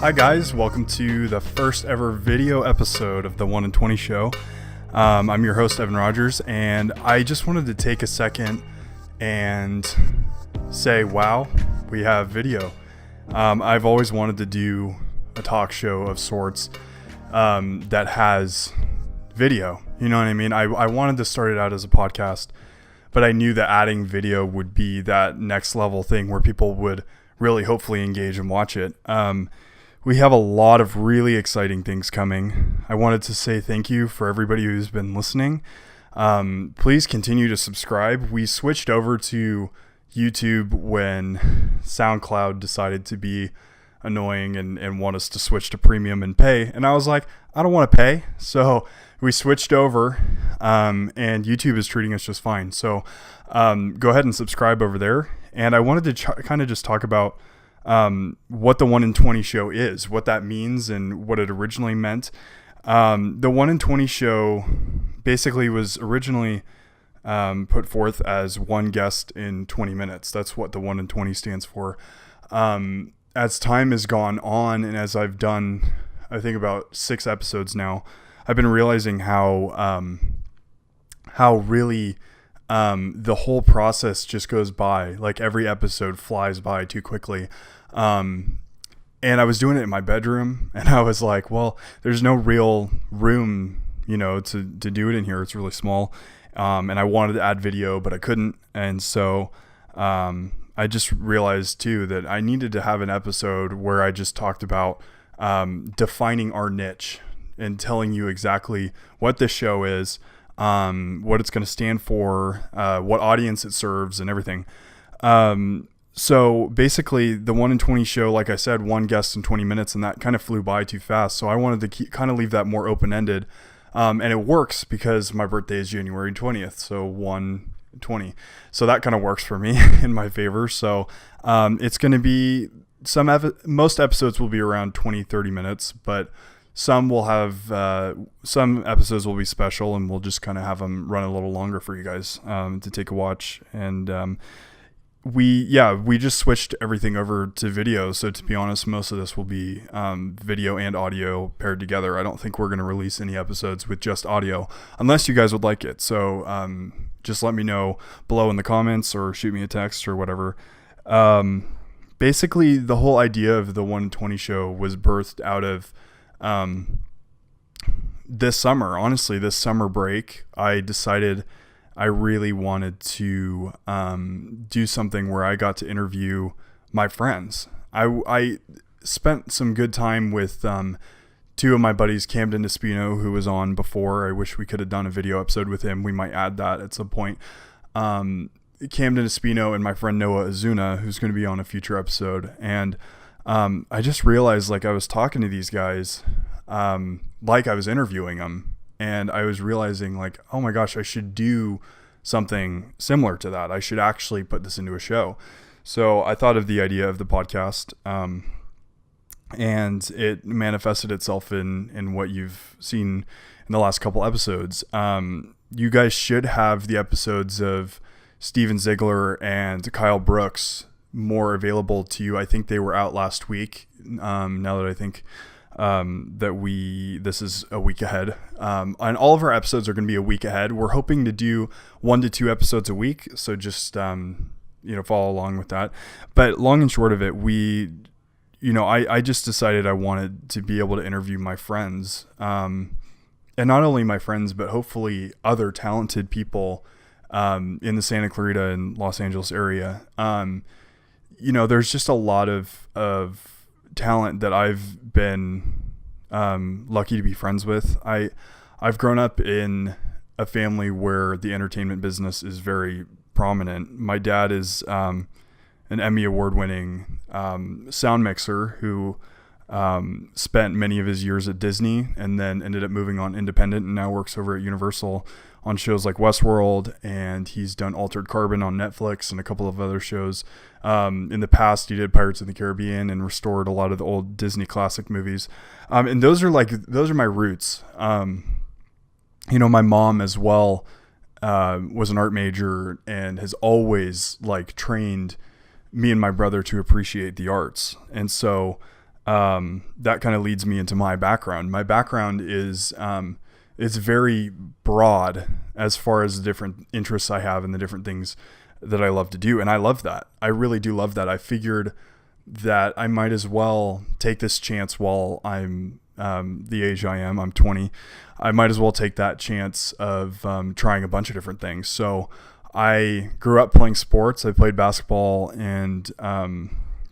Hi guys, welcome to the first ever video episode of the 1 in 20 show. I'm your host Evan Rogers, and I just wanted to take a second and say, wow, we have video. I've always wanted to do a talk show of sorts that has video. You know what I mean? I wanted to start it out as a podcast, but I knew that adding video would be that next level thing where people would really hopefully engage and watch it. We have a lot of really exciting things coming. I wanted to say thank you for everybody who's been listening. Please continue to subscribe. We switched over to YouTube when SoundCloud decided to be annoying and want us to switch to premium and pay. And I was like, I don't want to pay. So we switched over, and YouTube is treating us just fine. So go ahead and subscribe over there. And I wanted to kind of just talk about what the 1 in 20 show is, what that means, and what it originally meant. The 1 in 20 show basically was originally put forth as one guest in 20 minutes. That's what the 1 in 20 stands for. As time has gone on, and as I've done, I think about 6 episodes now, I've been realizing how really the whole process just goes by. Like every episode flies by too quickly. And I was doing it in my bedroom, and I was like, well, there's no real room, to do it in here. It's really small. And I wanted to add video, but I couldn't. And so, I just realized too that I needed to have an episode where I just talked about, defining our niche and telling you exactly what this show is, what it's going to stand for, what audience it serves, and everything. So basically the 1 in 20 show, like I said, one guest in 20 minutes, and that kind of flew by too fast. So I wanted to kind of leave that more open-ended. And it works because my birthday is January 20th. So 1/20. So that kind of works for me in my favor. So, it's going to be most episodes will be around 20-30 minutes, but some will have, some episodes will be special, and we'll just kind of have them run a little longer for you guys, to take a watch. And, we just switched everything over to video. So to be honest, most of this will be video and audio paired together. I don't think we're going to release any episodes with just audio unless you guys would like it. So just let me know below in the comments or shoot me a text or whatever. Basically, the whole idea of the 1 in 20 show was birthed out of this summer. Honestly, this summer break, I decided I really wanted to do something where I got to interview my friends. I spent some good time with 2 of my buddies, Camden Espino, who was on before. I wish we could have done a video episode with him. We might add that at some point. Camden Espino and my friend Noah Azuna, who's going to be on a future episode. And I just realized, like, I was talking to these guys like I was interviewing them. And I was realizing, like, oh my gosh, I should do something similar to that. I should actually put this into a show. So I thought of the idea of the podcast, and it manifested itself in what you've seen in the last couple episodes. You guys should have the episodes of Steven Ziegler and Kyle Brooks more available to you. I think they were out last week. Now that I think this is a week ahead. And all of our episodes are going to be a week ahead. We're hoping to do 1 to 2 episodes a week. So just, follow along with that. But long and short of it, I just decided I wanted to be able to interview my friends. And not only my friends, but hopefully other talented people, in the Santa Clarita and Los Angeles area. There's just a lot of talent that I've been lucky to be friends with. I've grown up in a family where the entertainment business is very prominent. My dad is an Emmy award-winning sound mixer who spent many of his years at Disney and then ended up moving on independent and now works over at Universal on shows like Westworld, and he's done Altered Carbon on Netflix and a couple of other shows. In the past, he did Pirates of the Caribbean and restored a lot of the old Disney classic movies. And those are my roots. My mom as well was an art major and has always trained me and my brother to appreciate the arts. And so that kind of leads me into my background. My background is it's very broad as far as the different interests I have and the different things that I love to do. And I love that. I really do love that. I figured that I might as well take this chance while I'm the age I am. I'm 20. I might as well take that chance of trying a bunch of different things. So I grew up playing sports. I played basketball and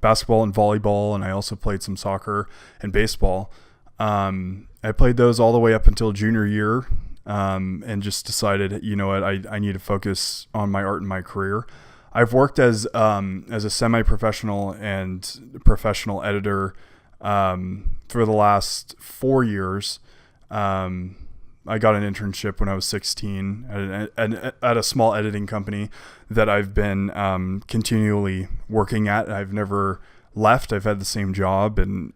volleyball, and I also played some soccer and baseball. I played those all the way up until junior year, and just decided, you know what, I need to focus on my art and my career. I've worked as a semi-professional and professional editor for the last 4 years. I got an internship when I was 16 at a small editing company that I've been continually working at. I've never left. I've had the same job, and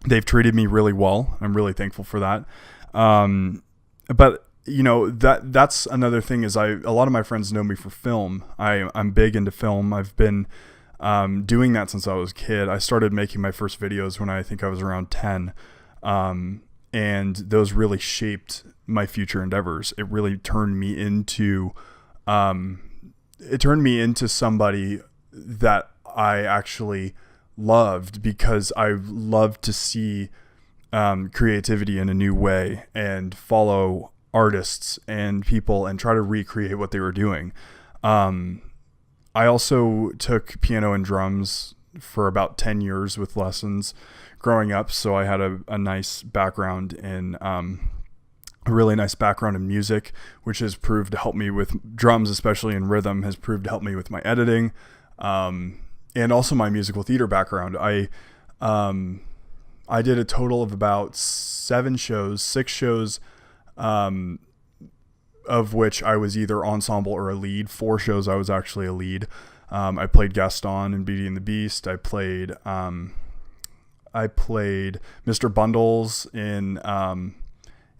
they've treated me really well. I'm really thankful for that. But you know, that's another thing is a lot of my friends know me for film. I'm big into film. I've been doing that since I was a kid. I started making my first videos when I think I was around 10. And those really shaped my future endeavors. It really turned me into somebody that I actually loved, because I loved to see creativity in a new way and follow artists and people and try to recreate what they were doing. I also took piano and drums for about 10 years with lessons growing up. So I had a nice background in, a really nice background in music, which has proved to help me with drums, especially in rhythm, has proved to help me with my editing. And also my musical theater background. I did a total of about 6 shows, of which I was either ensemble or a lead. 4 shows I was actually a lead. I played Gaston in Beauty and the Beast. I played Mr. Bundles in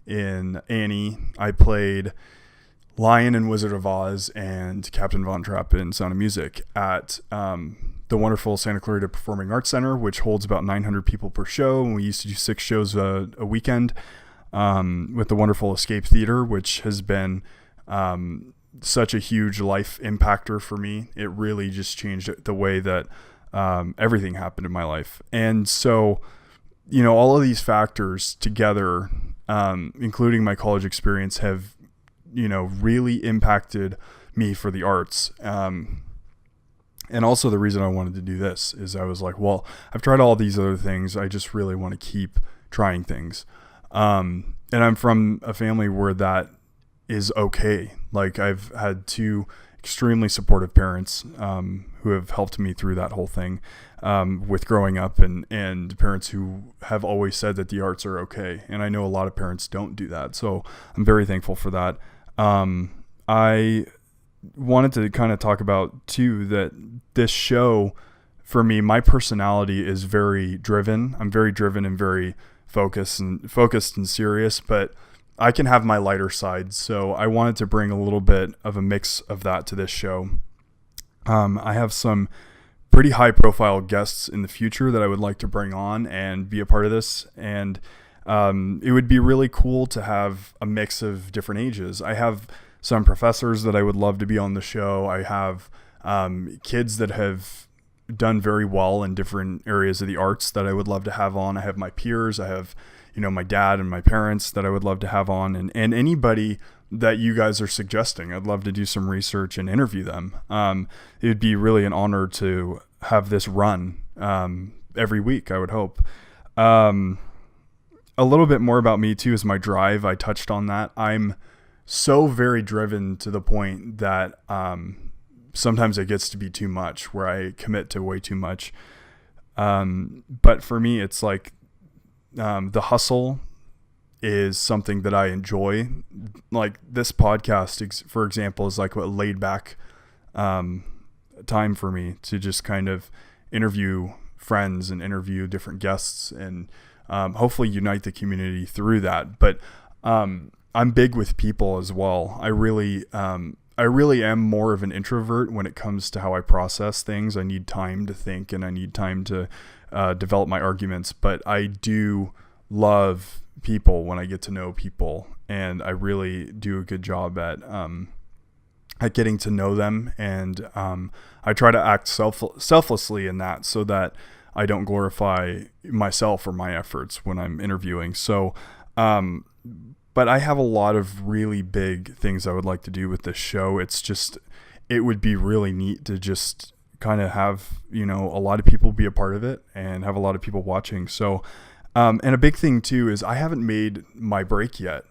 Annie. I played Lion in Wizard of Oz and Captain Von Trapp in Sound of Music at the wonderful Santa Clarita Performing Arts Center, which holds about 900 people per show. And we used to do 6 shows a weekend, with the wonderful Escape Theater, which has been such a huge life impactor for me. It really just changed the way that everything happened in my life. And so, you know, all of these factors together, including my college experience, have, you know, really impacted me for the arts. And also the reason I wanted to do this is I was like, well, I've tried all these other things. I just really want to keep trying things. And I'm from a family where that is okay. Like, I've had 2 extremely supportive parents, who have helped me through that whole thing, with growing up, and parents who have always said that the arts are okay. And I know a lot of parents don't do that. So I'm very thankful for that. I wanted to kind of talk about too, that this show, for me, my personality is very driven. I'm very driven and very focused and serious, but I can have my lighter side. So I wanted to bring a little bit of a mix of that to this show. I have some pretty high profile guests in the future that I would like to bring on and be a part of this. And it would be really cool to have a mix of different ages. I have some professors that I would love to be on the show. I have kids that have done very well in different areas of the arts that I would love to have on. I have my peers. I have, you know, my dad and my parents that I would love to have on, and anybody that you guys are suggesting. I'd love to do some research and interview them. It would be really an honor to have this run every week, I would hope. A little bit more about me too is my drive. I touched on that. I'm so very driven to the point that sometimes it gets to be too much, where I commit to way too much. But for me, it's like the hustle is something that I enjoy. Like this podcast, for example, is like a laid back time for me to just kind of interview friends and interview different guests and hopefully unite the community through that. But I'm big with people as well. I really am more of an introvert when it comes to how I process things. I need time to think, and I need time to develop my arguments, but I do love people when I get to know people, and I really do a good job at getting to know them, and I try to act selflessly in that, so that I don't glorify myself or my efforts when I'm interviewing. So, but I have a lot of really big things I would like to do with this show. It would be really neat to just kind of have, a lot of people be a part of it and have a lot of people watching. So, and a big thing too is I haven't made my break yet.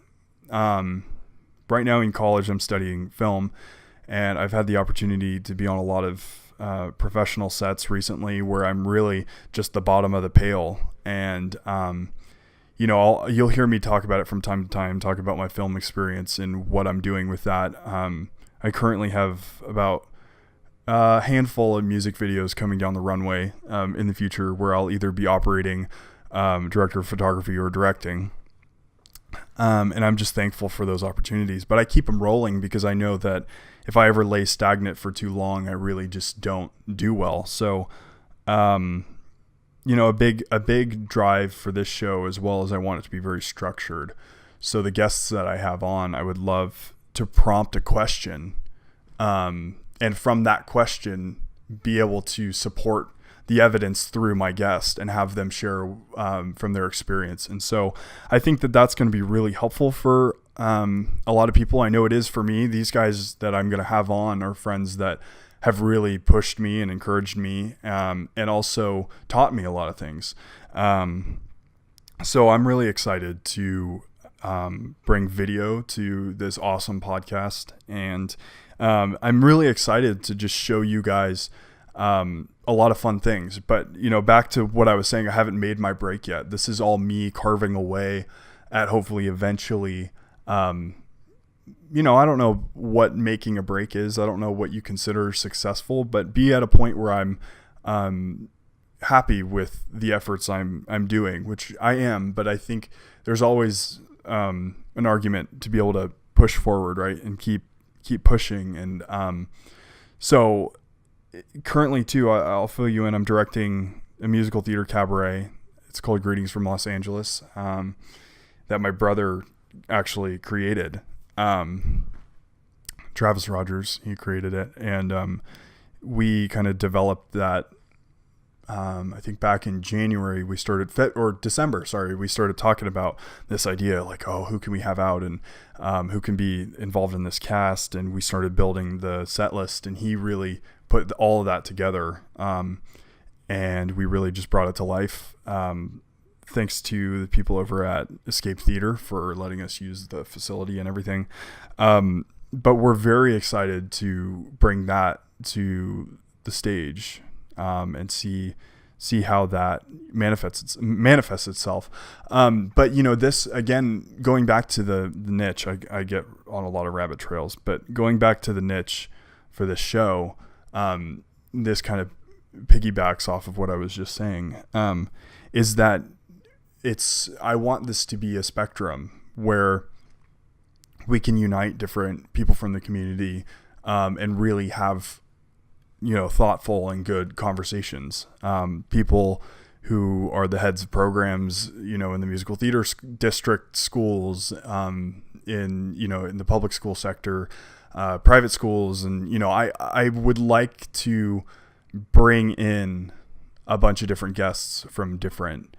Right now in college, I'm studying film, and I've had the opportunity to be on a lot of professional sets recently where I'm really just the bottom of the pail. And, you'll hear me talk about it from time to time, talk about my film experience and what I'm doing with that. I currently have about a handful of music videos coming down the runway in the future where I'll either be operating, director of photography, or directing. And I'm just thankful for those opportunities, but I keep them rolling because I know that if I ever lay stagnant for too long, I really just don't do well. So, a big drive for this show, as well as I want it to be very structured. So the guests that I have on, I would love to prompt a question, and from that question, be able to support the evidence through my guest and have them share from their experience. And so I think that that's going to be really helpful for a lot of people. I know it is for me. These guys that I'm going to have on are friends that have really pushed me and encouraged me, and also taught me a lot of things. So I'm really excited to bring video to this awesome podcast. And I'm really excited to just show you guys a lot of fun things. But, back to what I was saying, I haven't made my break yet. This is all me carving away at hopefully eventually, I don't know what making a break is. I don't know what you consider successful, but be at a point where I'm happy with the efforts I'm doing, which I am. But I think there's always an argument to be able to push forward, right, and keep pushing. And so currently too, I'll fill you in. I'm directing a musical theater cabaret. It's called Greetings from Los Angeles, that my brother actually created. Travis Rogers, he created it. And we kind of developed that. I think back in January, we started December, we started talking about this idea, like, who can we have out, and who can be involved in this cast. And we started building the set list, and he really put all of that together. And we really just brought it to life. Thanks to the people over at Escape Theater for letting us use the facility and everything. But we're very excited to bring that to the stage, and see how that manifests itself. But this, again, going back to the niche, I get on a lot of rabbit trails, but going back to the niche for this show, this kind of piggybacks off of what I was just saying, is that I want this to be a spectrum where we can unite different people from the community, and really have, thoughtful and good conversations. People who are the heads of programs, in the musical theater district schools, in the public school sector, private schools. And, I would like to bring in a bunch of different guests from different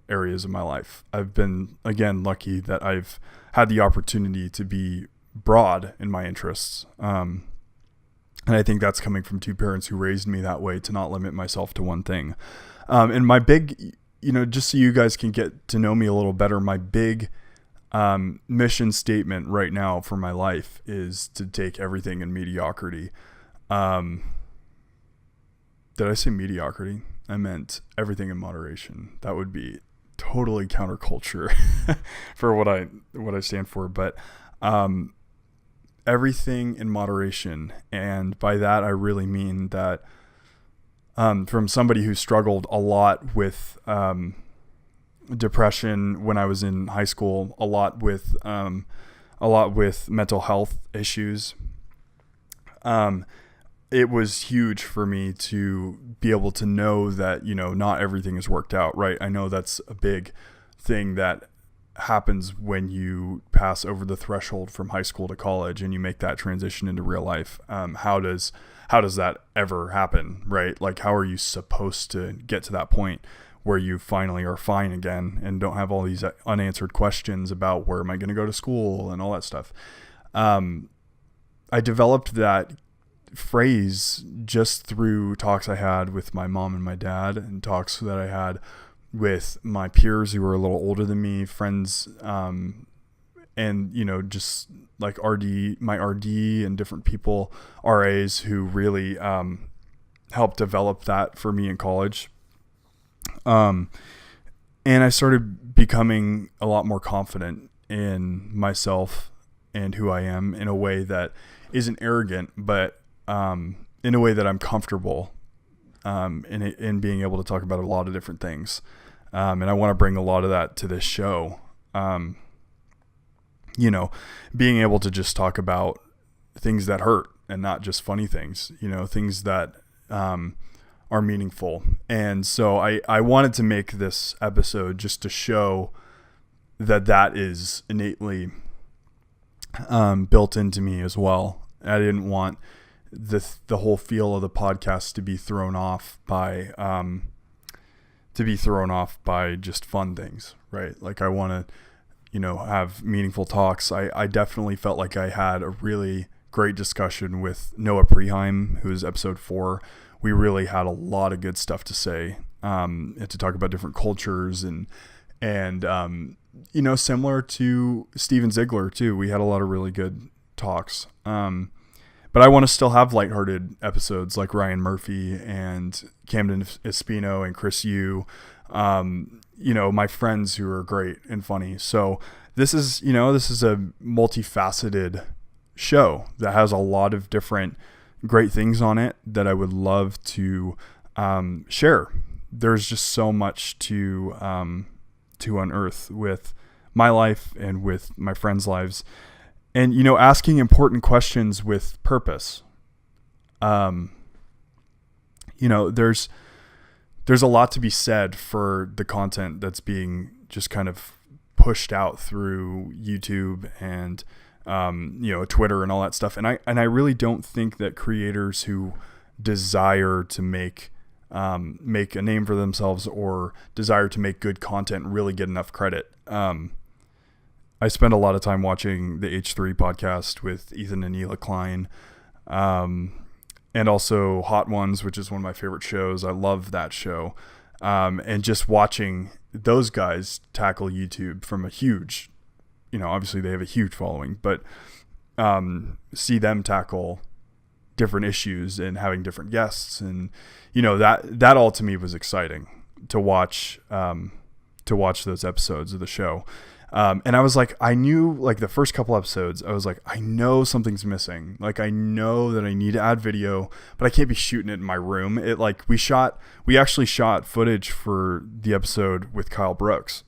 areas of my life. I've been, again, lucky that I've had the opportunity to be broad in my interests. And I think that's coming from two parents who raised me that way, to not limit myself to one thing. And my big, just so you guys can get to know me a little better, my big mission statement right now for my life is to take everything in mediocrity. Did I say mediocrity? I meant everything in moderation. That would be totally counterculture for what I stand for. But everything in moderation. And by that, I really mean that from somebody who struggled a lot with depression when I was in high school, a lot with mental health issues. it was huge for me to be able to know that, not everything is worked out, right? I know that's a big thing that happens when you pass over the threshold from high school to college and you make that transition into real life. How does that ever happen, right? Like, how are you supposed to get to that point where you finally are fine again and don't have all these unanswered questions about where am I going to go to school and all that stuff? I developed that phrase just through talks I had with my mom and my dad, and talks that I had with my peers who were a little older than me, friends, and just like my RD and different people, RAs, who really helped develop that for me in college. And I started becoming a lot more confident in myself and who I am in a way that isn't arrogant, but in a way that I'm comfortable in being able to talk about a lot of different things. And I want to bring a lot of that to this show. Being able to just talk about things that hurt and not just funny things, things that are meaningful. And so I wanted to make this episode just to show that is innately built into me as well. I didn't want the whole feel of the podcast to be thrown off by just fun things, right? Like, I want to, have meaningful talks. I definitely felt like I had a really great discussion with Noah Preheim, who is episode 4. We really had a lot of good stuff to say, and to talk about different cultures and similar to Steven Ziegler too. We had a lot of really good talks. But I want to still have lighthearted episodes like Ryan Murphy and Camden Espino and Chris Yu, my friends who are great and funny. So this is a multifaceted show that has a lot of different great things on it that I would love to share. There's just so much to unearth with my life and with my friends' lives. And, asking important questions with purpose. There's a lot to be said for the content that's being just kind of pushed out through YouTube and, Twitter and all that stuff. And I really don't think that creators who desire to make a name for themselves or desire to make good content really get enough credit. I spend a lot of time watching the H3 podcast with Ethan and Neela Klein, and also Hot Ones, which is one of my favorite shows. I love that show. And just watching those guys tackle YouTube from a huge, obviously they have a huge following, but see them tackle different issues and having different guests. And, that all to me was exciting to watch those episodes of the show. And I was like, I knew, like, the first couple episodes, I was like, I know something's missing. Like, I know that I need to add video, but I can't be shooting it in my room. We actually shot footage for the episode with Kyle Brooks.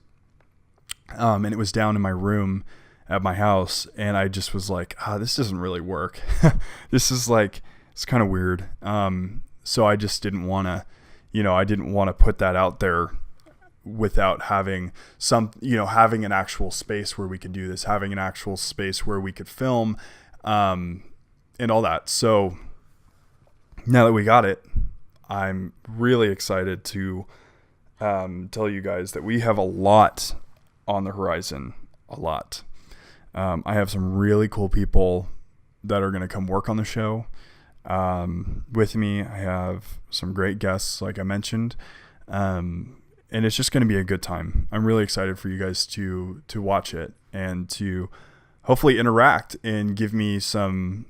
And it was down in my room at my house. And I just was like, this doesn't really work. This is like, it's kind of weird. So I just didn't want to, put that out there without having having an actual space where we could do this, having an actual space where we could film, and all that. So now that we got it, I'm really excited to tell you guys that we have a lot on the horizon, a lot. I have some really cool people that are going to come work on the show with me. I have some great guests, like I mentioned, and it's just going to be a good time. I'm really excited for you guys to watch it and to hopefully interact and give me some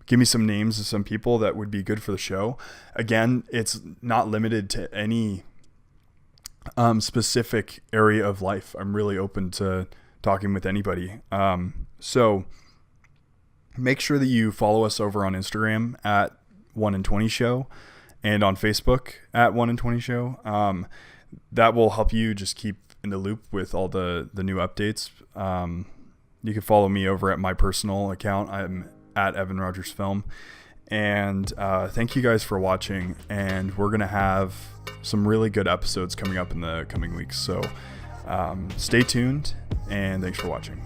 names of some people that would be good for the show. Again, it's not limited to any specific area of life. I'm really open to talking with anybody. So make sure that you follow us over on Instagram at 1 in 20 Show and on Facebook at 1 in 20 Show. That will help you just keep in the loop with all the new updates. You can follow me over at my personal account. I'm at Evan Rogers Film. And thank you guys for watching. And we're going to have some really good episodes coming up in the coming weeks. So stay tuned, and thanks for watching.